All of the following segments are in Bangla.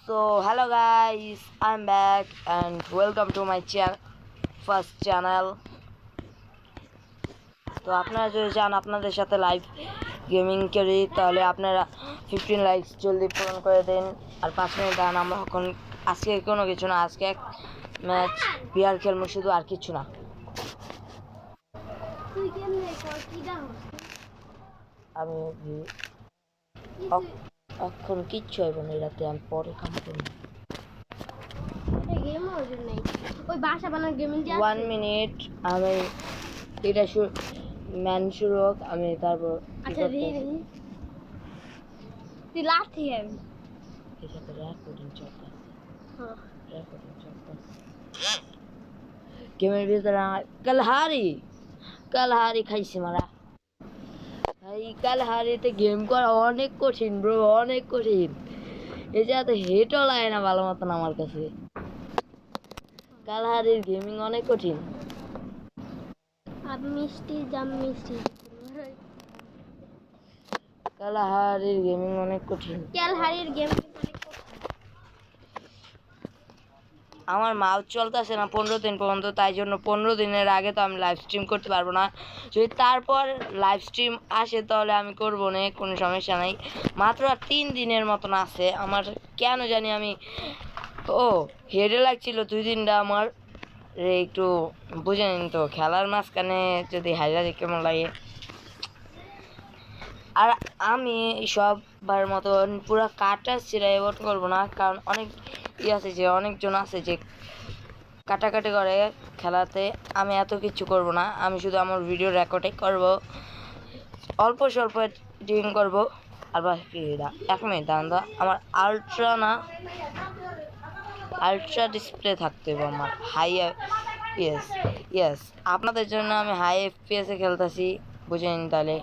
So hello guys, I'm back and welcome to my first channel. তো আপনারা যদি চান আপনাদের সাথে লাইভ গেমিং করি তাহলে আপনারা 15 লাইকস জলদি পূরণ করে দেন আর 5 মিনিট দান। আমরা এখন আজকে কোনো কিছু না, আজকে এক ম্যাচ বিয়ার খেলবো শুধু, আর কিছু না। আমি এখন কিচ্ছু হইব না, রাতে আমি পরে কাম করব। ওয়ান মিনিট আমি এটা ম্যান শুরু হোক, আমি তারপর গেমের ভিতরে কালহারি খাইছি মারা ভাই। কালহারিতে গেম করা অনেক কঠিন ব্রো, অনেক কঠিন। এই যে এত হেটও লাগে না ভালো মতন আমার কাছে। কালহারির গেমিং অনেক কঠিন। কালহারির গেমিং অনেক কঠিন। আমার মাউস চলতেছে না 15 দিন পর্যন্ত, তাই জন্য 15 দিনের আগে তো আমি লাইভ স্ট্রিম করতে পারবো না। যদি তারপর লাইভ স্ট্রিম আসে তাহলে আমি করবো না, কোনো সমস্যা নাই। মাত্র 3 দিনের মতন আছে আমার, কেন জানি আমি হেডে লাগছিল 2 দিনটা আমার। একটু বুঝে নিন তো, খেলার মাঝখানে যদি হাইরা কেমন লাগে। আর আমি সববার মতন পুরো কাটা ছিঁড়া অ্যাভয়েড করবো না, কারণ অনেক আছে যে অনেকজন আছে যে কাটাকাটি করে খেলাতে। আমি এত কিছু করব না, আমি শুধু আমার ভিডিও রেকর্ডিং করব, অল্প স্বল্প এডিটিং করব। আর বাস এক মিনিট দাঁড়ান, আমার আলট্রা ডিসপ্লে থাকতে হবে, আমার হাই ইয়েস আপনাদের জন্য আমি হাই এফপিএসে খেলতেছি, বুঝে নিন তাহলে।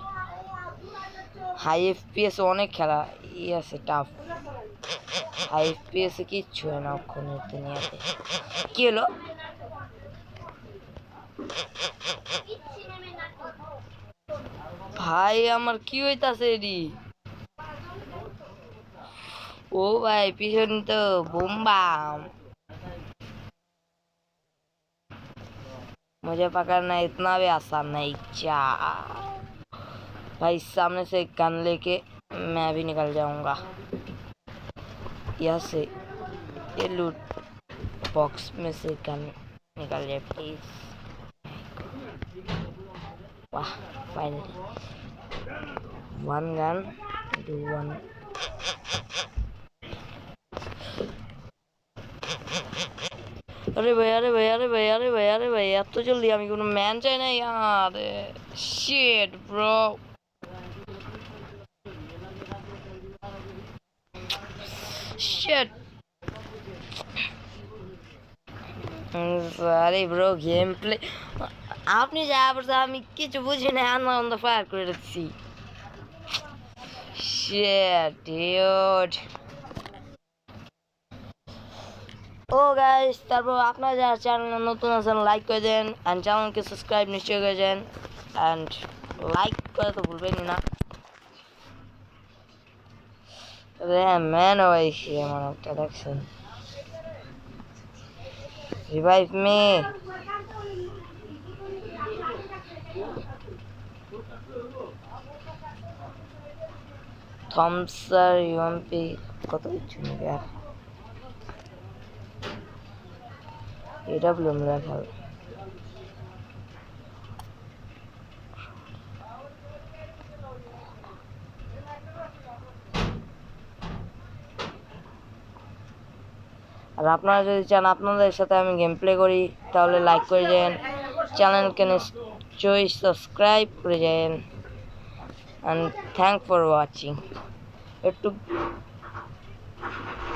হাই এফপিএস অনেক খেলা আছে, টাফ। হাই এফপিএসে কিচ্ছু হয় না অক্ষণের দুনিয়াতে। কি হলো ভাই, আমার কি হইতাছে এডি? ও ভাই পিছন তো বুমবাম। मुझे पकड़ना इतना भी आसान नहीं। चा भाई सामने से गन लेके मैं भी निकल जाऊंगा यहाँ से। ये लूट बॉक्स में से गन निकल जाए प्लीज। वाह finally one gun do one. अरे भाई अरे भाई अरे भाई अरे भाई अरे भाई এত জলদি আমি কোনো ম্যান চাই না यार। Shit bro, shit. আরে ব্রো গেম প্লে আপনি যা বলছেন আমি কিছু বুঝি না, আনন্দ ফায়ার করে দিচ্ছি। শিট ডিউড। ও গাইস, তারপর আপনারা যারা চ্যানেলে নতুন আছেন লাইক করে দেন অ্যান্ড চ্যানেলকে সাবস্ক্রাইব নিশ্চয়ই করে দেন অ্যান্ড লাইক করে তো ভুলবেন না। ম্যান হয়েছি এমন একটা দেখছেন। Revive me. থমসার ইউএমপি কত কিছু নেবে আর এডব্লিউএম লেখা। আর আপনারা যদি চান আপনাদের সাথে আমি গেম প্লে করি তাহলে লাইক করে দেন, চ্যানেলকে নিশ্চয়ই সাবস্ক্রাইব করে দেন অ্যান্ড থ্যাংক ফর ওয়াচিং। একটু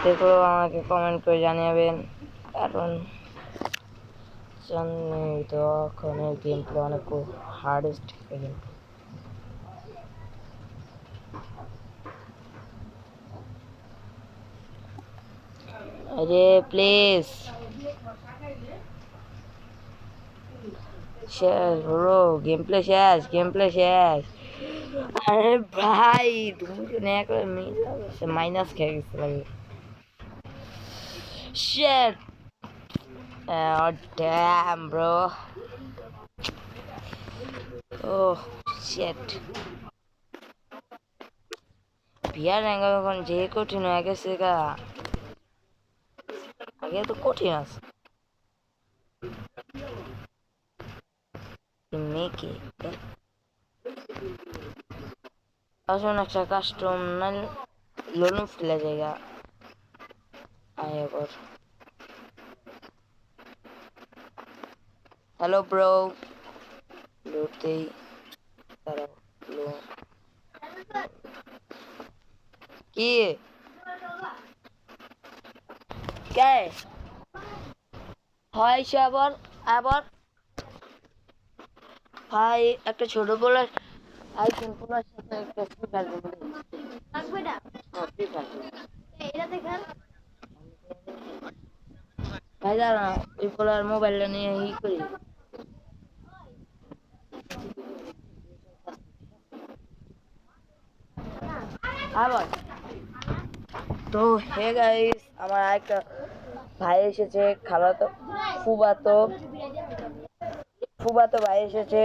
দেখো আমাকে কমেন্ট করে জানাবেন, কারণ জানি তো এখন গেম প্লে অনেক হার্ডেস্ট গেম। अरे प्लीज শেষ ব্রো, গেম প্লে শেষ, গেম প্লে শেষ। আরে ভাই দুজনে একবার মাইনাস খেয়ে গেছে লাগে। Shit. Oh damn, bro. Oh shit. বিয়ার র্যাঙ্ক এখন যে কঠিন হয়ে গেছে গা, আগে তো কঠিন আছে মেয়েকে আসুন একটা কাস্টম না লোন ফেলে জায়গা আয় এবার হ্যালো ব্রো লুটতেই তারা লো কি কে হয় সে আবার আবার ভাই একটা ছোট বলার আইফোন বলার সাথে একটা ফ্রি ফায়ার বলে লাগবে না ফ্রি ফায়ার এটা দেখেন ভাই দাঁড়া ওই বলার মোবাইলটা নিয়ে ই করি আবার তো হে গাইস আমার একটা ভাই এসেছে খালাতো ফুবাতো ফুবাতো ভাই এসেছে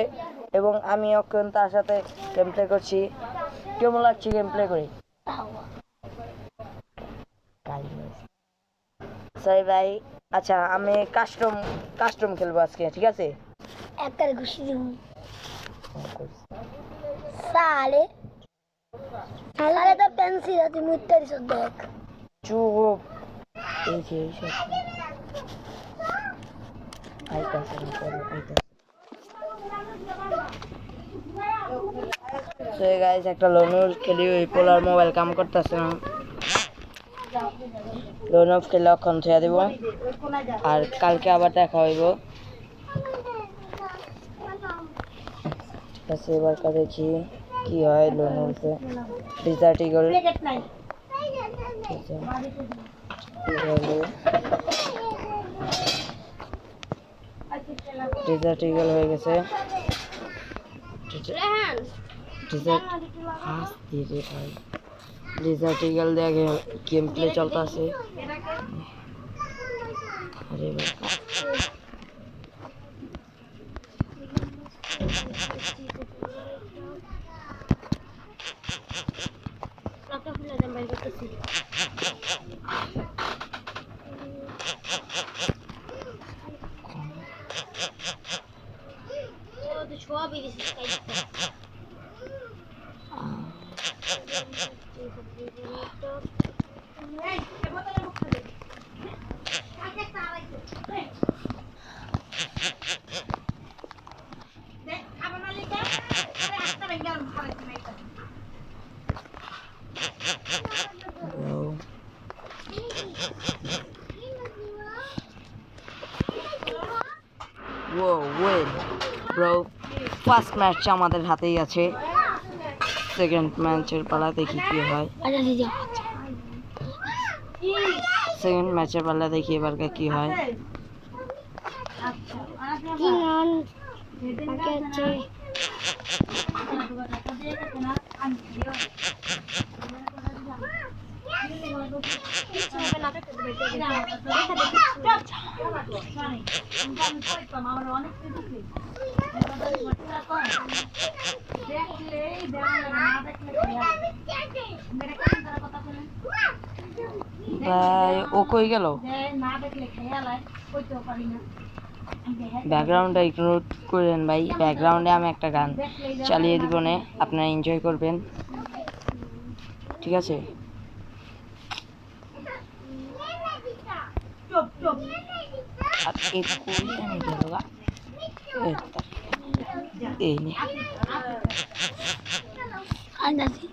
এবং আমি এখন তার সাথে গেম প্লে করছি কেমন লাগছে গেম প্লে করে সরি ভাই আচ্ছা আমি কাস্টম কাস্টম খেলবো আজকে ঠিক আছে একটা ঘুষি দিব সালে সালে তো পেন্সিল আছে মুত্তারি সব দেখ চুপ এই যে সব আইতাছে সো গাইস একটা লোনুর খেলি ওই পোলার মোবাইল কাম করতেছে না লোন অফ খেলে অক্ষণ ছেড়ে দেব আর কালকে আবার দেখা হইব ঠিক আছে এবার দেখি কি হয় লোন উঠবে রিজার্ট ইগল রিজার্ট ইগল হয়ে গেছে রিজার্ট ইগল দেখে গেম প্লে চলতেছে আরে সবই দিছিস Whoa, win, bro. First match আমাদের হাতেই আছে সেকেন্ড ম্যাচের পালা দেখি কি হয় সেকেন্ড ম্যাচের পালা দেখি এবার কি হয় ভাই ও কই গেল ব্যাকগ্রাউন্ডটা ইগনোর করেন ভাই ব্যাকগ্রাউন্ডে আমি একটা গান চালিয়ে দিব না আপনারা এনজয় করবেন ঠিক আছে আর এই কোনটা নিয়ে গেল গা এই নে আন্দাজি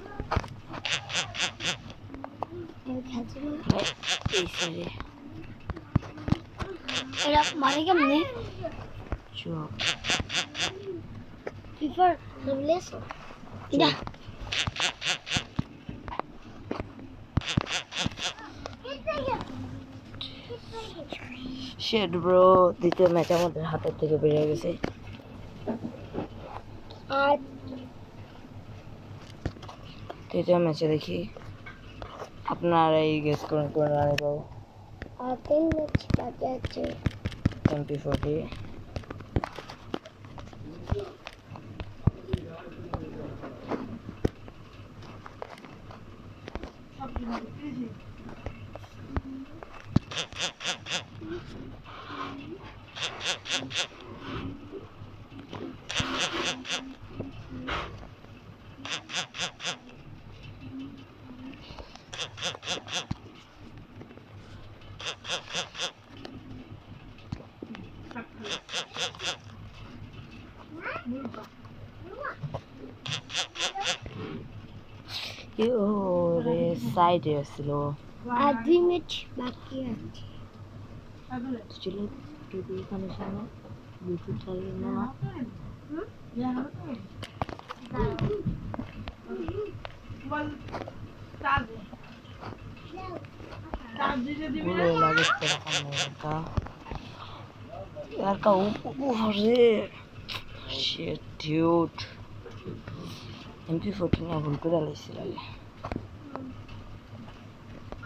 এরা মারে কেমনে চুপ ফিফার সামলেস এটা শিট ব্রো দ্বিতীয় ম্যাচ আমাদের হাতের থেকে বেরিয়ে গেছে আর তৃতীয় ম্যাচে দেখি আপনারা এই গেস করুন কোন রানে পাবো আর 3 ম্যাচ বাকি আছে। MP40 ওরে সাইডে ছিল আর 2 ম্যাচ বাকি আছে। ছিল যদি এখানে শোনো ব্লুটুথ চালিয়ে না গুলো লাগে का यार का अरे शिट ड्यूड MP14 না ভুল করে লাইছিলাম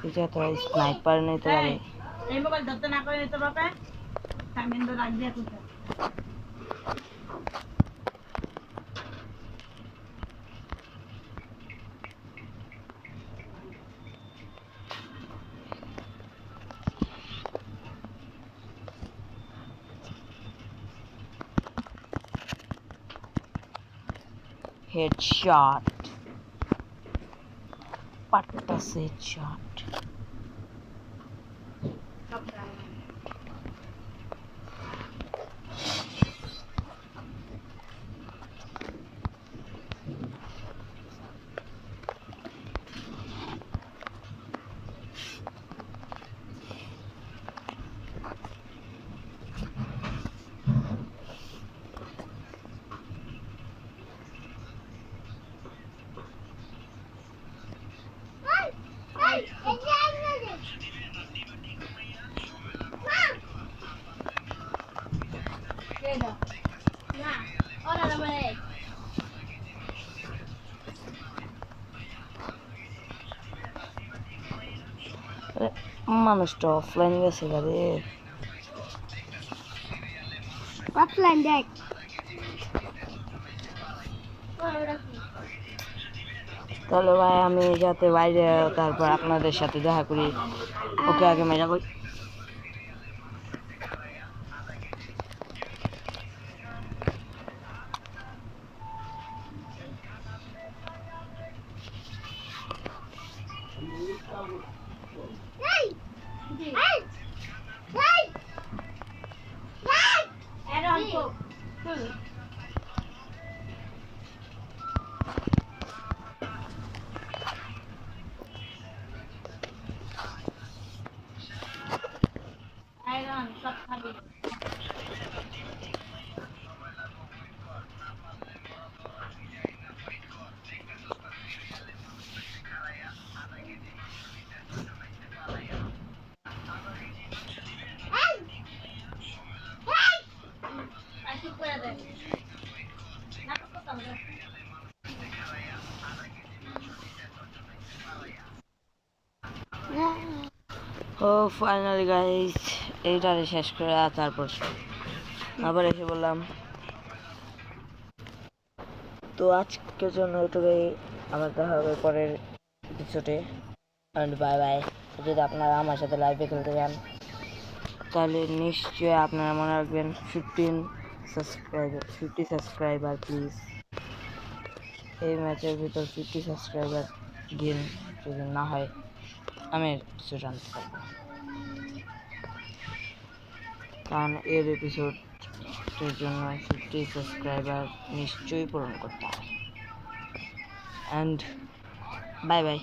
এটা তো স্নাইপার নেই তো আরে এই মোবাইল ধরতে না করে নিতে পারবে সামিন্দ রাখ দিয়া তুই headshot patta se headshot মানুষটা অফলাইন গেছে রে অফলাইন দেখ। তাহলে ভাই আমি যাতে বাইরে তারপর আপনাদের সাথে দেখা করি ওকে আগে মেজা করি আয়রন সব খাবি ও ফাইনালি গাইস এইটারে শেষ করে তারপর আবার এসে বললাম তো আজকের জন্য এটুকুই আবার দেখা হবে পরের এপিসোডে অ্যান্ড বাই বাই যদি আপনারা আমার সাথে লাইভে খেলতে চান তাহলে নিশ্চয়ই আপনারা মনে রাখবেন 50 সাবস্ক্রাইবার প্লিজ এই ম্যাচের ভিতর 50 সাবস্ক্রাইবার গেন যদি না হয় আমি কিছু জানতে পারবো কারণ এর এপিসোডের জন্য 50 সাবস্ক্রাইবার নিশ্চয়ই পূরণ করতে হবে অ্যান্ড বাই বাই